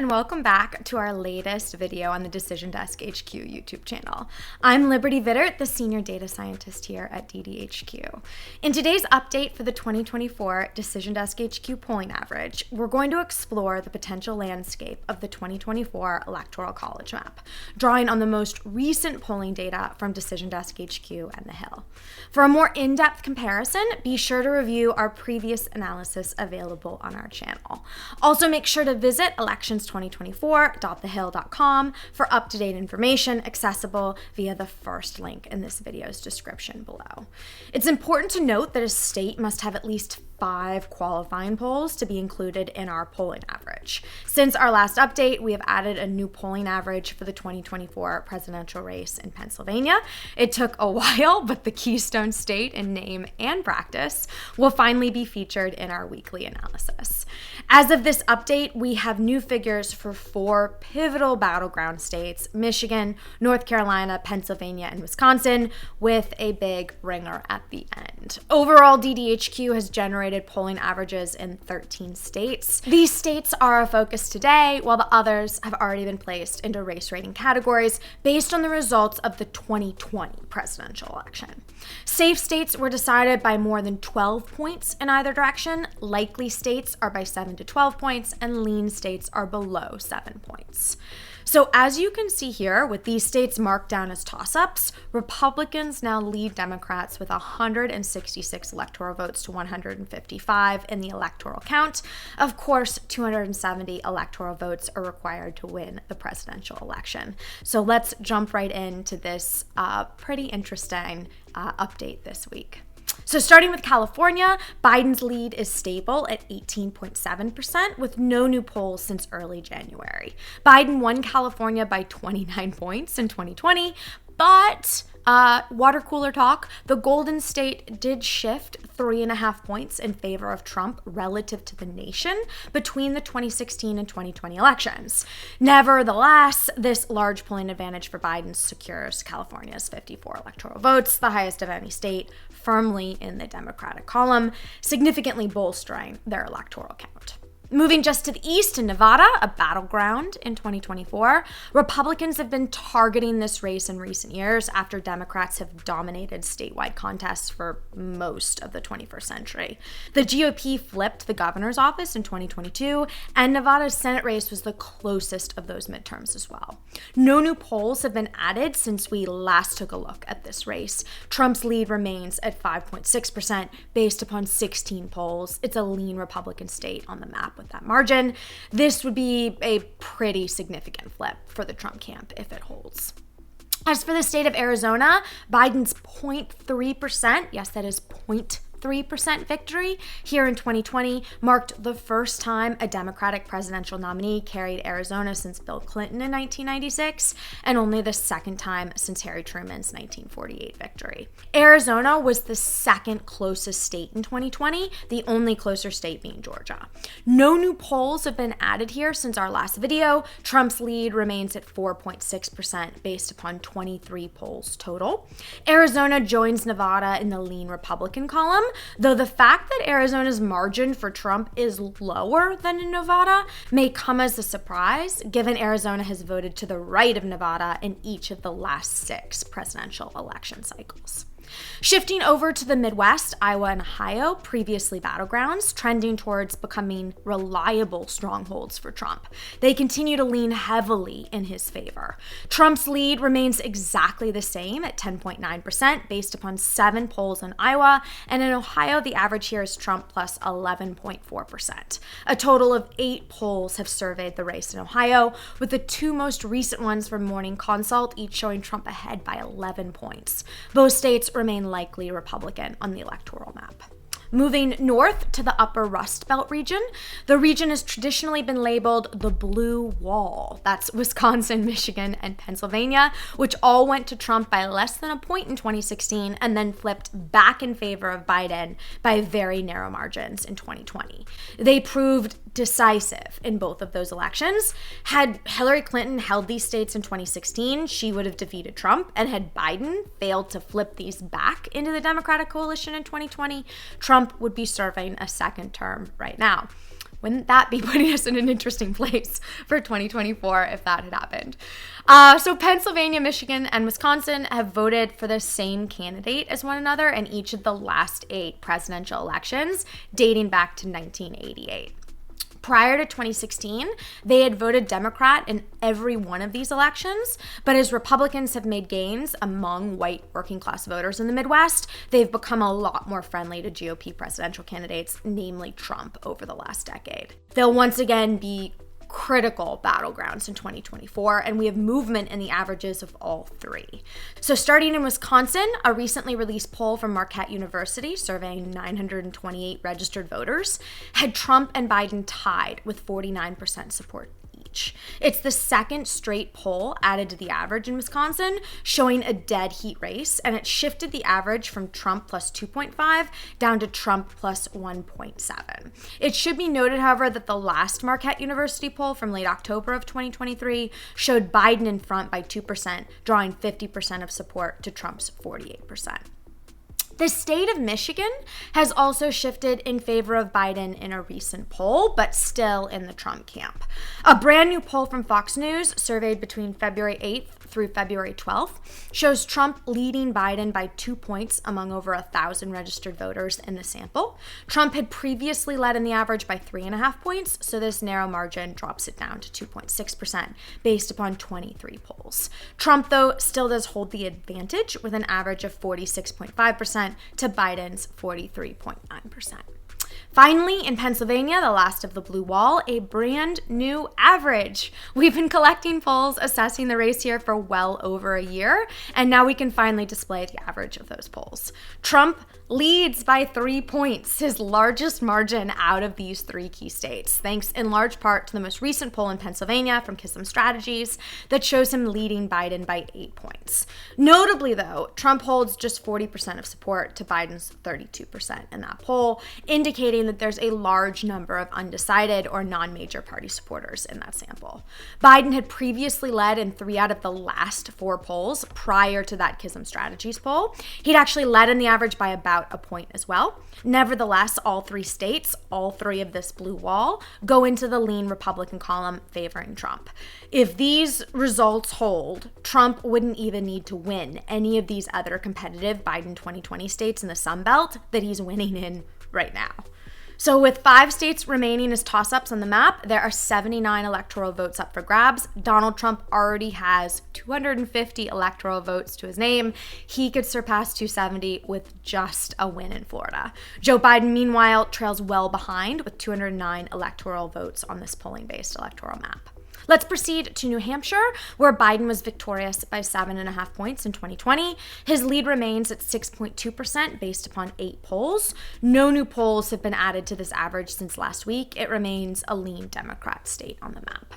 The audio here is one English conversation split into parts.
and welcome back to our latest video on the Decision Desk HQ YouTube channel. I'm Liberty Vittert, the Senior Data Scientist here at DDHQ. In today's update for the 2024 Decision Desk HQ polling average, we're going to explore the potential landscape of the 2024 Electoral College map, drawing on the most recent polling data from Decision Desk HQ and The Hill. For a more in-depth comparison, be sure to review our previous analysis available on our channel. Also, make sure to visit elections2024.thehill.com for up-to-date information accessible via the first link in this video's description below. It's important to note that a state must have at least 5 qualifying polls to be included in our polling average. Since our last update, we have added a new polling average for the 2024 presidential race in Pennsylvania. It took a while, but the Keystone State in name and practice will finally be featured in our weekly analysis. As of this update, we have new figures for 4 pivotal battleground states: Michigan, North Carolina, Pennsylvania, and Wisconsin, with a big ringer at the end. Overall, DDHQ has generated polling averages in 13 states. These states are a focus today, while the others have already been placed into race rating categories based on the results of the 2020 presidential election. Safe states were decided by more than 12 points in either direction. Likely states are by 7 to 12 points, and lean states are below 7 points. So as you can see here, with these states marked down as toss-ups, Republicans now lead Democrats with 166 electoral votes to 155 in the electoral count. Of course, 270 electoral votes are required to win the presidential election. So let's jump right into this pretty interesting update this week. So starting with California, Biden's lead is stable at 18.7% with no new polls since early January. Biden won California by 29 points in 2020, but water cooler talk, the Golden State did shift 3.5 points in favor of Trump relative to the nation between the 2016 and 2020 elections. Nevertheless, this large polling advantage for Biden secures California's 54 electoral votes, the highest of any state, firmly in the Democratic column, significantly bolstering their electoral count. Moving just to the east in Nevada, a battleground in 2024, Republicans have been targeting this race in recent years after Democrats have dominated statewide contests for most of the 21st century. The GOP flipped the governor's office in 2022, and Nevada's Senate race was the closest of those midterms as well. No new polls have been added since we last took a look at this race. Trump's lead remains at 5.6% based upon 16 polls. It's a lean Republican state on the map with that margin. This would be a pretty significant flip for the Trump camp if it holds. As for the state of Arizona, Biden's 0.3%, yes, that is 0.3% victory here in 2020 marked the first time a Democratic presidential nominee carried Arizona since Bill Clinton in 1996, and only the second time since Harry Truman's 1948 victory. Arizona was the second closest state in 2020, the only closer state being Georgia. No new polls have been added here since our last video. Trump's lead remains at 4.6% based upon 23 polls total. Arizona joins Nevada in the lean Republican column, though the fact that Arizona's margin for Trump is lower than in Nevada may come as a surprise, given Arizona has voted to the right of Nevada in each of the last 6 presidential election cycles. Shifting over to the Midwest, Iowa and Ohio, previously battlegrounds, trending towards becoming reliable strongholds for Trump. They continue to lean heavily in his favor. Trump's lead remains exactly the same at 10.9% based upon 7 polls in Iowa, and in Ohio, the average here is Trump plus 11.4%. A total of 8 polls have surveyed the race in Ohio, with the 2 most recent ones from Morning Consult each showing Trump ahead by 11 points. Both states remain likely Republican on the electoral map. Moving north to the upper Rust Belt region, the region has traditionally been labeled the Blue Wall. That's Wisconsin, Michigan, and Pennsylvania, which all went to Trump by less than a point in 2016 and then flipped back in favor of Biden by very narrow margins in 2020. They proved decisive in both of those elections. Had Hillary Clinton held these states in 2016, she would have defeated Trump, and had Biden failed to flip these back into the Democratic coalition in 2020, Trump would be serving a second term right now. Wouldn't that be putting us in an interesting place for 2024 if that had happened? So Pennsylvania, Michigan, and Wisconsin have voted for the same candidate as one another in each of the last 8 presidential elections dating back to 1988. Prior to 2016, they had voted Democrat in every one of these elections, but as Republicans have made gains among white working class voters in the Midwest, they've become a lot more friendly to GOP presidential candidates, namely Trump, over the last decade. They'll once again be critical battlegrounds in 2024, and we have movement in the averages of all 3. So starting in Wisconsin, a recently released poll from Marquette University surveying 928 registered voters had Trump and Biden tied with 49% support each. It's the second straight poll added to the average in Wisconsin, showing a dead heat race, and it shifted the average from Trump plus 2.5 down to Trump plus 1.7. It should be noted, however, that the last Marquette University poll from late October of 2023 showed Biden in front by 2%, drawing 50% of support to Trump's 48%. The state of Michigan has also shifted in favor of Biden in a recent poll, but still in the Trump camp. A brand new poll from Fox News, surveyed between February 8th through February 12th, shows Trump leading Biden by 2 points among over 1,000 registered voters in the sample. Trump had previously led in the average by 3.5 points, so this narrow margin drops it down to 2.6% based upon 23 polls. Trump, though, still does hold the advantage with an average of 46.5% to Biden's 43.9%. Finally, in Pennsylvania, the last of the blue wall, a brand new average. We've been collecting polls assessing the race here for well over a year, and now we can finally display the average of those polls. Trump leads by 3 points, his largest margin out of these 3 key states, thanks in large part to the most recent poll in Pennsylvania from Kism Strategies that shows him leading Biden by 8 points. Notably, though, Trump holds just 40% of support to Biden's 32% in that poll, indicating that there's a large number of undecided or non-major party supporters in that sample. Biden had previously led in 3 out of the last 4 polls prior to that Kism Strategies poll. He'd actually led in the average by about a point as well. Nevertheless, all 3 states, all 3 of this blue wall, go into the lean Republican column favoring Trump. If these results hold, Trump wouldn't even need to win any of these other competitive Biden 2020 states in the Sun Belt that he's winning in right now. So with 5 states remaining as toss-ups on the map, there are 79 electoral votes up for grabs. Donald Trump already has 250 electoral votes to his name. He could surpass 270 with just a win in Florida. Joe Biden, meanwhile, trails well behind with 209 electoral votes on this polling-based electoral map. Let's proceed to New Hampshire, where Biden was victorious by 7.5 points in 2020. His lead remains at 6.2% based upon 8 polls. No new polls have been added to this average since last week. It remains a lean Democrat state on the map.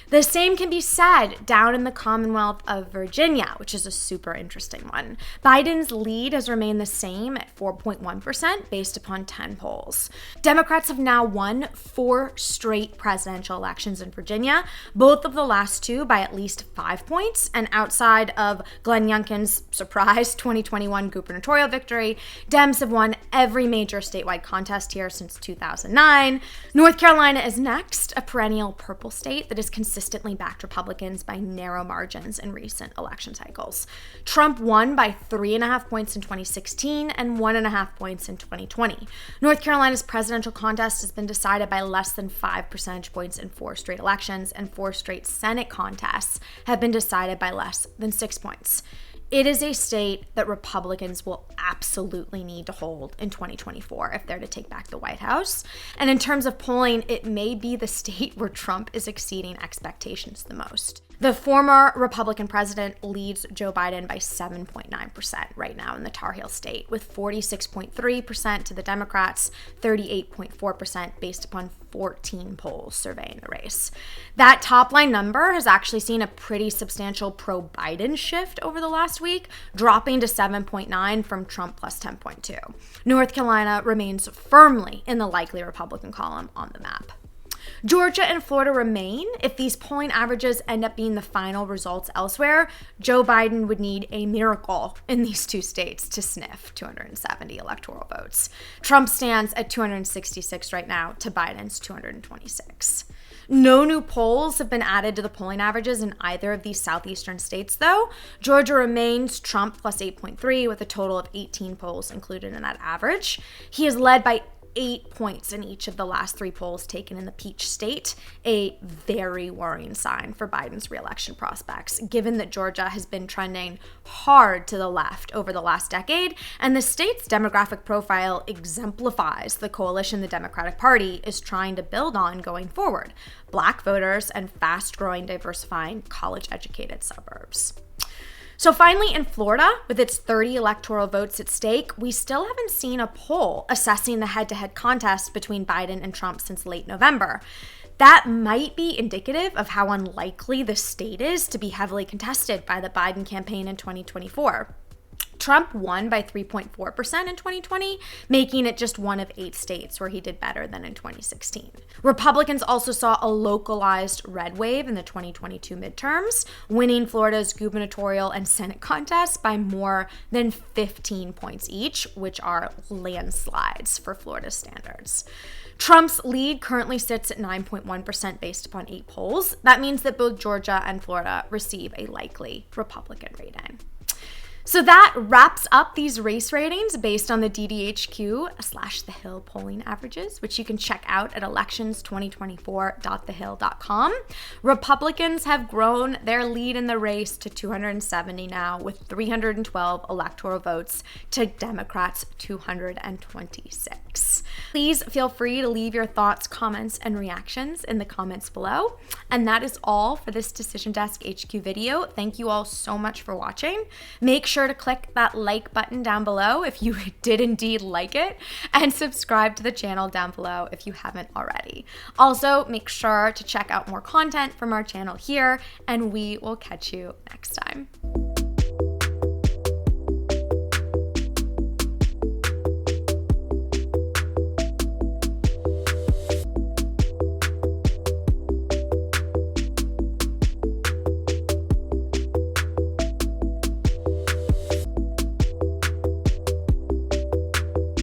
The same can be said down in the Commonwealth of Virginia, which is a super interesting one. Biden's lead has remained the same at 4.1% based upon 10 polls. Democrats have now won 4 straight presidential elections in Virginia, both of the last 2 by at least 5 points, and outside of Glenn Youngkin's surprise 2021 gubernatorial victory, Dems have won every major statewide contest here since 2009. North Carolina is next, a perennial purple state that is consistently backed Republicans by narrow margins in recent election cycles. Trump won by 3.5 points in 2016 and 1.5 points in 2020. North Carolina's presidential contest has been decided by less than 5 percentage points in 4 straight elections, and 4 straight Senate contests have been decided by less than 6 points. It is a state that Republicans will absolutely need to hold in 2024 if they're to take back the White House. And in terms of polling, it may be the state where Trump is exceeding expectations the most. The former Republican president leads Joe Biden by 7.9% right now in the Tar Heel state, with 46.3% to the Democrats, 38.4% based upon 14 polls surveying the race. That top line number has actually seen a pretty substantial pro-Biden shift over the last week, dropping to 7.9 from Trump plus 10.2. North Carolina remains firmly in the likely Republican column on the map. Georgia and Florida remain. If these polling averages end up being the final results elsewhere, Joe Biden would need a miracle in these two states to sniff 270 electoral votes. Trump stands at 266 right now to Biden's 226. No new polls have been added to the polling averages in either of these southeastern states, though. Georgia remains Trump plus 8.3 with a total of 18 polls included in that average. He is led by 8 points in each of the last 3 polls taken in the Peach State, a very worrying sign for Biden's reelection prospects, given that Georgia has been trending hard to the left over the last decade, and the state's demographic profile exemplifies the coalition the Democratic Party is trying to build on going forward: Black voters and fast-growing, diversifying, college-educated suburbs. So finally, in Florida, with its 30 electoral votes at stake, we still haven't seen a poll assessing the head-to-head contest between Biden and Trump since late November. That might be indicative of how unlikely the state is to be heavily contested by the Biden campaign in 2024. Trump won by 3.4% in 2020, making it just one of 8 states where he did better than in 2016. Republicans also saw a localized red wave in the 2022 midterms, winning Florida's gubernatorial and Senate contests by more than 15 points each, which are landslides for Florida standards. Trump's lead currently sits at 9.1% based upon 8 polls. That means that both Georgia and Florida receive a likely Republican rating. So that wraps up these race ratings based on the DDHQ/The Hill polling averages, which you can check out at elections2024.thehill.com. Republicans have grown their lead in the race to 270 now, with 312 electoral votes to Democrats' 226. Please feel free to leave your thoughts, comments, and reactions in the comments below. And that is all for this Decision Desk HQ video. Thank you all so much for watching. Make sure to click that like button down below if you did indeed like it, and subscribe to the channel down below if you haven't already. Also, make sure to check out more content from our channel here, and we will catch you next time.